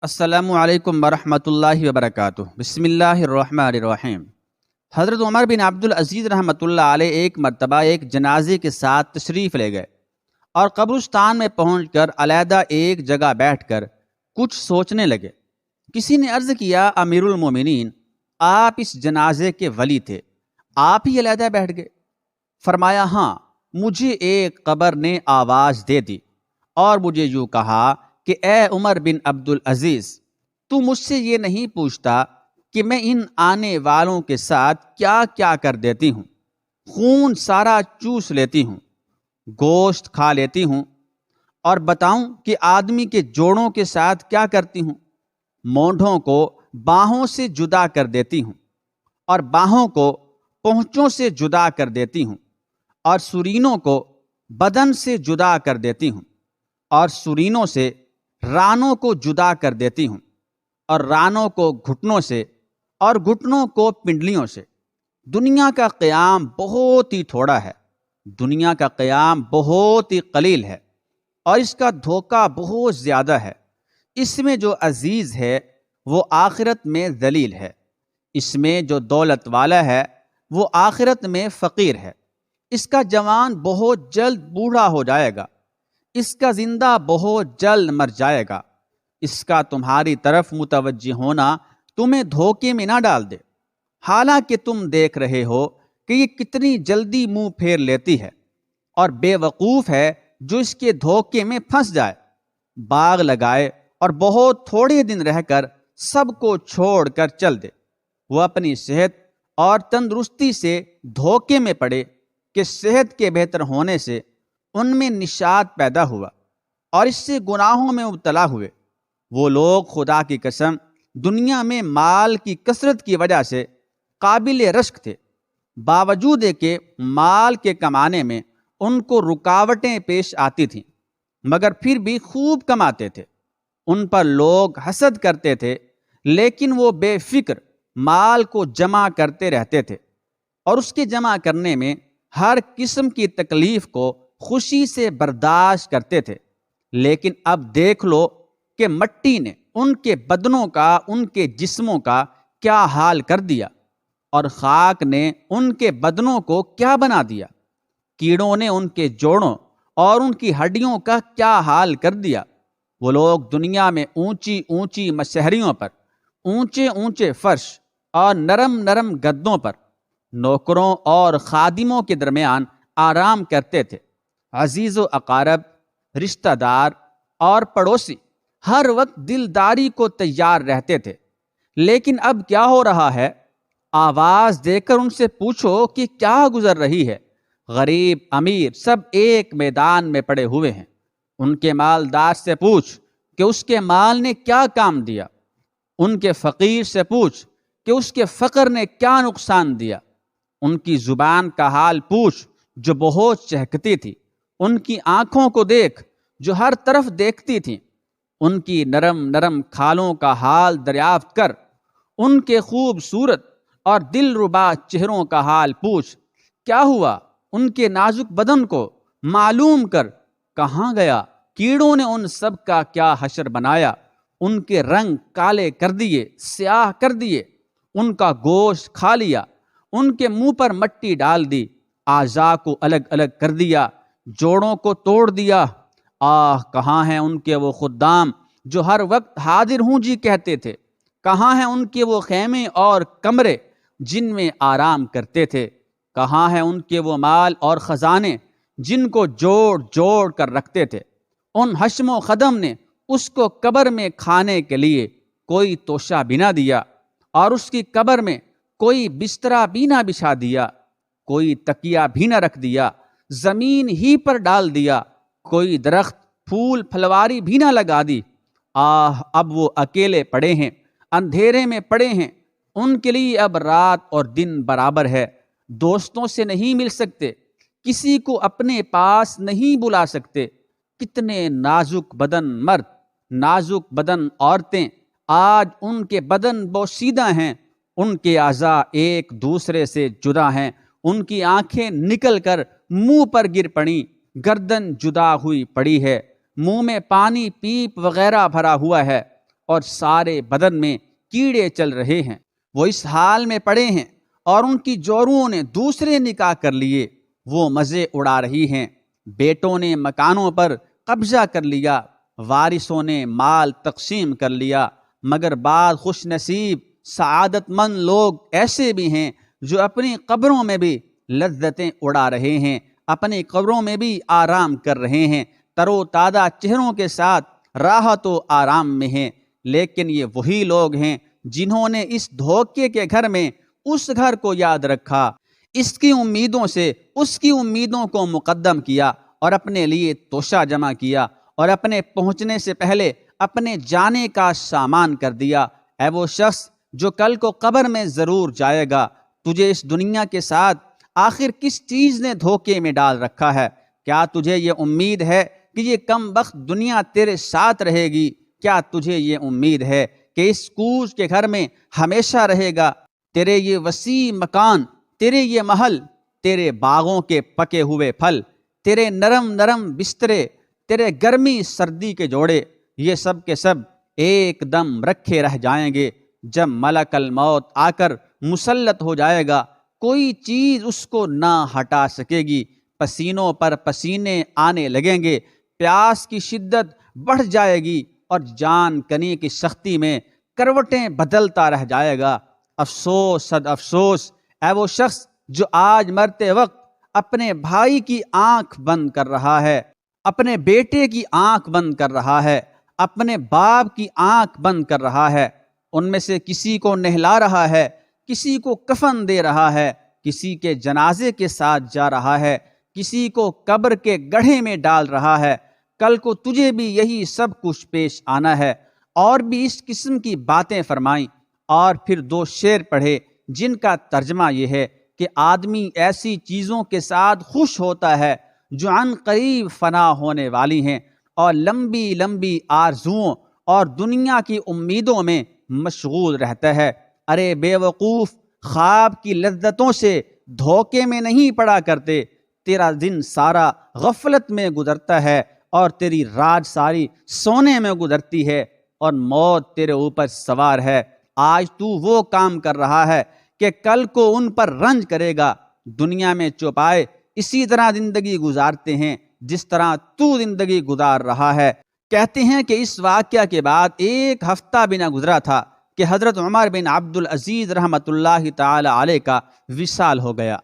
السلام علیکم ورحمۃ اللہ وبرکاتہ۔ بسم اللہ الرحمن الرحیم۔ حضرت عمر بن عبدالعزیز رحمۃ اللہ علیہ ایک مرتبہ ایک جنازے کے ساتھ تشریف لے گئے اور قبرستان میں پہنچ کر علیحدہ ایک جگہ بیٹھ کر کچھ سوچنے لگے۔ کسی نے عرض کیا، امیر المومنین، آپ اس جنازے کے ولی تھے، آپ ہی علیحدہ بیٹھ گئے؟ فرمایا، ہاں، مجھے ایک قبر نے آواز دے دی اور مجھے یوں کہا کہ اے عمر بن عبدالعزیز، تو مجھ سے یہ نہیں پوچھتا کہ میں ان آنے والوں کے ساتھ کیا کیا کر دیتی ہوں، خون سارا چوس لیتی ہوں، گوشت کھا لیتی ہوں، اور بتاؤں کہ آدمی کے جوڑوں کے ساتھ کیا کرتی ہوں؟ مونڈھوں کو باہوں سے جدا کر دیتی ہوں، اور باہوں کو پونچھوں سے جدا کر دیتی ہوں، اور سرینوں کو بدن سے جدا کر دیتی ہوں، اور سرینوں سے رانوں کو جدا کر دیتی ہوں، اور رانوں کو گھٹنوں سے، اور گھٹنوں کو پنڈلیوں سے۔ دنیا کا قیام بہت ہی تھوڑا ہے، دنیا کا قیام بہت ہی قلیل ہے، اور اس کا دھوکہ بہت زیادہ ہے۔ اس میں جو عزیز ہے وہ آخرت میں ذلیل ہے، اس میں جو دولت والا ہے وہ آخرت میں فقیر ہے۔ اس کا جوان بہت جلد بوڑھا ہو جائے گا، اس کا زندہ بہت جلد مر جائے گا۔ اس کا تمہاری طرف متوجہ ہونا تمہیں دھوکے میں نہ ڈال دے، حالانکہ تم دیکھ رہے ہو کہ یہ کتنی جلدی منہ پھیر لیتی ہے، اور بے وقوف ہے جو اس کے دھوکے میں پھنس جائے۔ باغ لگائے اور بہت تھوڑے دن رہ کر سب کو چھوڑ کر چل دے، وہ اپنی صحت اور تندرستی سے دھوکے میں پڑے کہ صحت کے بہتر ہونے سے ان میں نشاط پیدا ہوا اور اس سے گناہوں میں مبتلا ہوئے۔ وہ لوگ خدا کی قسم دنیا میں مال کی کثرت کی وجہ سے قابل رشک تھے، باوجود کہ مال کے کمانے میں ان کو رکاوٹیں پیش آتی تھیں، مگر پھر بھی خوب کماتے تھے۔ ان پر لوگ حسد کرتے تھے، لیکن وہ بے فکر مال کو جمع کرتے رہتے تھے، اور اس کے جمع کرنے میں ہر قسم کی تکلیف کو خوشی سے برداشت کرتے تھے۔ لیکن اب دیکھ لو کہ مٹی نے ان کے بدنوں کا، ان کے جسموں کا کیا حال کر دیا، اور خاک نے ان کے بدنوں کو کیا بنا دیا۔ کیڑوں نے ان کے جوڑوں اور ان کی ہڈیوں کا کیا حال کر دیا۔ وہ لوگ دنیا میں اونچی اونچی مشہریوں پر، اونچے اونچے فرش اور نرم نرم گدوں پر، نوکروں اور خادموں کے درمیان آرام کرتے تھے۔ عزیز و اقارب، رشتہ دار اور پڑوسی ہر وقت دلداری کو تیار رہتے تھے۔ لیکن اب کیا ہو رہا ہے؟ آواز دے کر ان سے پوچھو کہ کیا گزر رہی ہے۔ غریب امیر سب ایک میدان میں پڑے ہوئے ہیں۔ ان کے مالدار سے پوچھ کہ اس کے مال نے کیا کام دیا، ان کے فقیر سے پوچھ کہ اس کے فقر نے کیا نقصان دیا۔ ان کی زبان کا حال پوچھ جو بہت چہکتی تھی، ان کی آنکھوں کو دیکھ جو ہر طرف دیکھتی تھیں، ان کی نرم نرم کھالوں کا حال دریافت کر، ان کے خوبصورت اور دلربا چہروں کا حال پوچھ، کیا ہوا ان کے نازک بدن کو معلوم کر، کہاں گیا؟ کیڑوں نے ان سب کا کیا حشر بنایا، ان کے رنگ کالے کر دیے، سیاہ کر دیے، ان کا گوشت کھا لیا، ان کے منہ پر مٹی ڈال دی، اعضاء کو الگ الگ کر دیا، جوڑوں کو توڑ دیا۔ آہ، کہاں ہیں ان کے وہ خدام جو ہر وقت حاضر ہوں جی کہتے تھے؟ کہاں ہیں ان کے وہ خیمے اور کمرے جن میں آرام کرتے تھے؟ کہاں ہیں ان کے وہ مال اور خزانے جن کو جوڑ جوڑ کر رکھتے تھے؟ ان حشم و خدم نے اس کو قبر میں کھانے کے لیے کوئی توشہ بھی نہ دیا، اور اس کی قبر میں کوئی بسترا بھی نہ بچھا دیا، کوئی تکیہ بھی نہ رکھ دیا، زمین ہی پر ڈال دیا، کوئی درخت پھول پھلواری بھی نہ لگا دی۔ آہ، اب وہ اکیلے پڑے ہیں، اندھیرے میں پڑے ہیں، ان کے لیے اب رات اور دن برابر ہے، دوستوں سے نہیں مل سکتے، کسی کو اپنے پاس نہیں بلا سکتے۔ کتنے نازک بدن مرد، نازک بدن عورتیں، آج ان کے بدن بوسیدہ ہیں، ان کے اعضاء ایک دوسرے سے جدا ہیں، ان کی آنکھیں نکل کر منہ پر گر پڑیں، گردن جدا ہوئی پڑی ہے، منہ میں پانی پیپ وغیرہ بھرا ہوا ہے، اور سارے بدن میں کیڑے چل رہے ہیں۔ وہ اس حال میں پڑے ہیں اور ان کی جوروؤں نے دوسرے نکاح کر لیے، وہ مزے اڑا رہی ہیں۔ بیٹوں نے مکانوں پر قبضہ کر لیا، وارثوں نے مال تقسیم کر لیا، مگر بعض خوش نصیب سعادت مند لوگ ایسے بھی ہیں جو اپنی قبروں میں بھی لذتیں اڑا رہے ہیں، اپنی قبروں میں بھی آرام کر رہے ہیں، تر و تازہ چہروں کے ساتھ راحت و آرام میں ہیں۔ لیکن یہ وہی لوگ ہیں جنہوں نے اس دھوکے کے گھر میں اس گھر کو یاد رکھا، اس کی امیدوں سے اس کی امیدوں کو مقدم کیا اور اپنے لیے توشہ جمع کیا اور اپنے پہنچنے سے پہلے اپنے جانے کا سامان کر دیا۔ اے وہ شخص جو کل کو قبر میں ضرور جائے گا، تجھے اس دنیا کے ساتھ آخر کس چیز نے دھوکے میں ڈال رکھا ہے؟ کیا تجھے یہ امید ہے کہ یہ کم بخت دنیا تیرے ساتھ رہے گی؟ کیا تجھے یہ امید ہے کہ اس کوچ کے گھر میں ہمیشہ رہے گا؟ تیرے یہ وسیع مکان، تیرے یہ محل، تیرے باغوں کے پکے ہوئے پھل، تیرے نرم نرم بسترے، تیرے گرمی سردی کے جوڑے، یہ سب کے سب ایک دم رکھے رہ جائیں گے۔ جب ملک الموت آ کر مسلط ہو جائے گا، کوئی چیز اس کو نہ ہٹا سکے گی۔ پسینوں پر پسینے آنے لگیں گے، پیاس کی شدت بڑھ جائے گی اور جان کنی کی سختی میں کروٹیں بدلتا رہ جائے گا۔ افسوس صد افسوس، اے وہ شخص جو آج مرتے وقت اپنے بھائی کی آنکھ بند کر رہا ہے، اپنے بیٹے کی آنکھ بند کر رہا ہے، اپنے باپ کی آنکھ بند کر رہا ہے۔ ان میں سے کسی کو نہلا رہا ہے، کسی کو کفن دے رہا ہے، کسی کے جنازے کے ساتھ جا رہا ہے، کسی کو قبر کے گڑھے میں ڈال رہا ہے۔ کل کو تجھے بھی یہی سب کچھ پیش آنا ہے۔ اور بھی اس قسم کی باتیں فرمائیں، اور پھر 2 شعر پڑھے جن کا ترجمہ یہ ہے کہ آدمی ایسی چیزوں کے ساتھ خوش ہوتا ہے جو عن قریب فنا ہونے والی ہیں، اور لمبی لمبی آرزوؤں اور دنیا کی امیدوں میں مشغول رہتا ہے۔ ارے بے وقوف، خواب کی لذتوں سے دھوکے میں نہیں پڑا کرتے۔ تیرا دن سارا غفلت میں گزرتا ہے اور تیری رات ساری سونے میں گزرتی ہے، اور موت تیرے اوپر سوار ہے۔ آج تو وہ کام کر رہا ہے کہ کل کو ان پر رنج کرے گا۔ دنیا میں چوپائے اسی طرح زندگی گزارتے ہیں جس طرح تو زندگی گزار رہا ہے۔ کہتے ہیں کہ اس واقعہ کے بعد 1 ہفتہ بھی نہ گزرا تھا کہ حضرت عمر بن عبد العزیز رحمۃ اللہ تعالی علیہ کا وصال ہو گیا۔